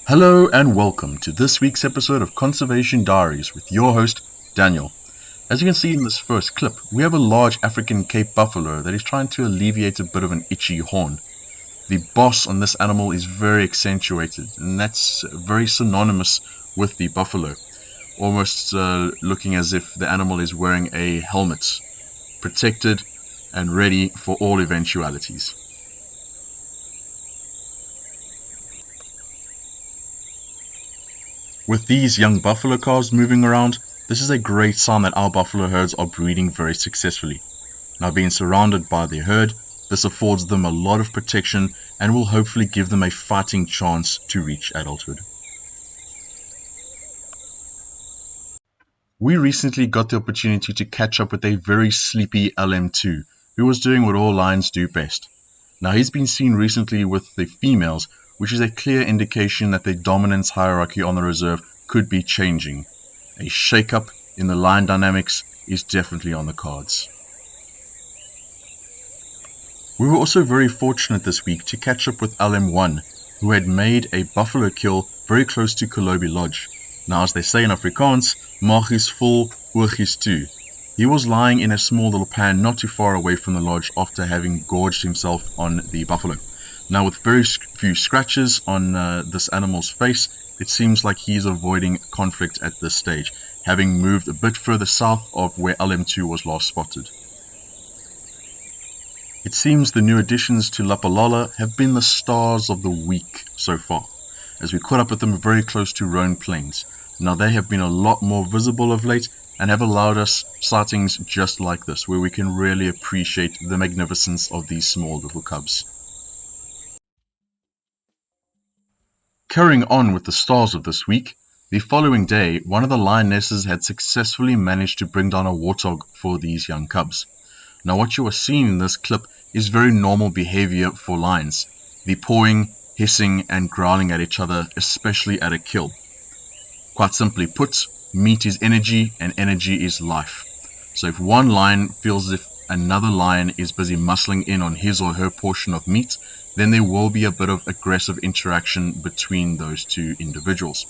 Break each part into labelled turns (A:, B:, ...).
A: Hello and welcome to this week's episode of Conservation Diaries with your host, Daniel. As you can see in this first clip, we have a large African Cape buffalo that is trying to alleviate a bit of an itchy horn. The boss on this animal is very accentuated, and that's very synonymous with the buffalo, almost looking as if the animal is wearing a helmet, protected and ready for all eventualities. With these young buffalo calves moving around, this is a great sign that our buffalo herds are breeding very successfully. Now, being surrounded by their herd, this affords them a lot of protection and will hopefully give them a fighting chance to reach adulthood. We recently got the opportunity to catch up with a very sleepy LM2 who was doing what all lions do best. Now, he's been seen recently with the females, which is a clear indication that the dominance hierarchy on the reserve could be changing. A shake-up in the lion dynamics is definitely on the cards. We were also very fortunate this week to catch up with LM1, who had made a buffalo kill very close to Kolobe Lodge. Now, as they say in Afrikaans, maag is vol, oog is toe. He was lying in a small little pan not too far away from the lodge after having gorged himself on the buffalo. Now, with very few scratches on this animal's face, it seems like he's avoiding conflict at this stage, having moved a bit further south of where LM2 was last spotted. It seems the new additions to Lapalala have been the stars of the week so far, as we caught up with them very close to Roan Plains. Now, they have been a lot more visible of late and have allowed us sightings just like this, where we can really appreciate the magnificence of these small little cubs. Carrying on with the stars of this week, the following day, one of the lionesses had successfully managed to bring down a warthog for these young cubs. Now, what you are seeing in this clip is very normal behavior for lions. The pawing, hissing, and growling at each other, especially at a kill. Quite simply put, meat is energy, and energy is life. So if one lion feels as if another lion is busy muscling in on his or her portion of meat, then there will be a bit of aggressive interaction between those two individuals.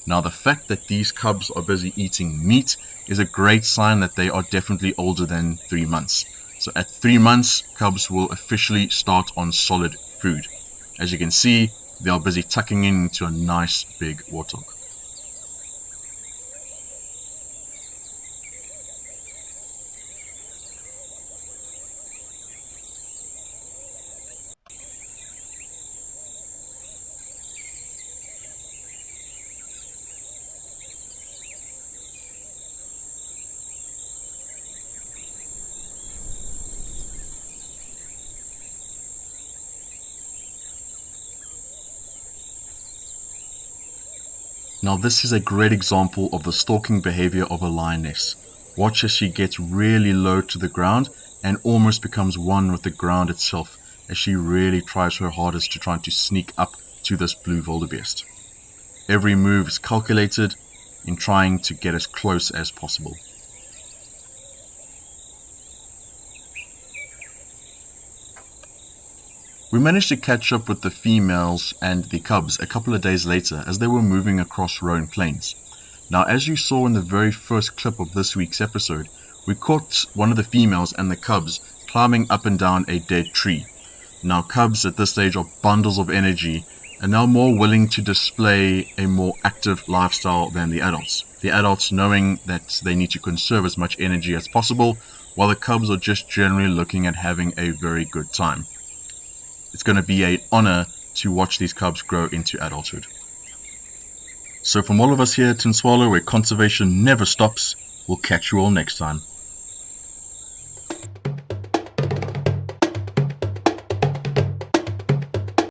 A: Now, the fact that these cubs are busy eating meat is a great sign that they are definitely older than 3 months. So at 3 months, cubs will officially start on solid food. As you can see, they are busy tucking into a nice big warthog. Now, this is a great example of the stalking behavior of a lioness. Watch as she gets really low to the ground and almost becomes one with the ground itself as she really tries her hardest to try to sneak up to this blue wildebeest. Every move is calculated in trying to get as close as possible. We managed to catch up with the females and the cubs a couple of days later as they were moving across Roan Plains. Now, as you saw in the very first clip of this week's episode, we caught one of the females and the cubs climbing up and down a dead tree. Now, cubs at this stage are bundles of energy and now more willing to display a more active lifestyle than the adults. The adults knowing that they need to conserve as much energy as possible, while the cubs are just generally looking at having a very good time. It's going to be an honor to watch these cubs grow into adulthood. So from all of us here at Tinswalo, where conservation never stops, we'll catch you all next time.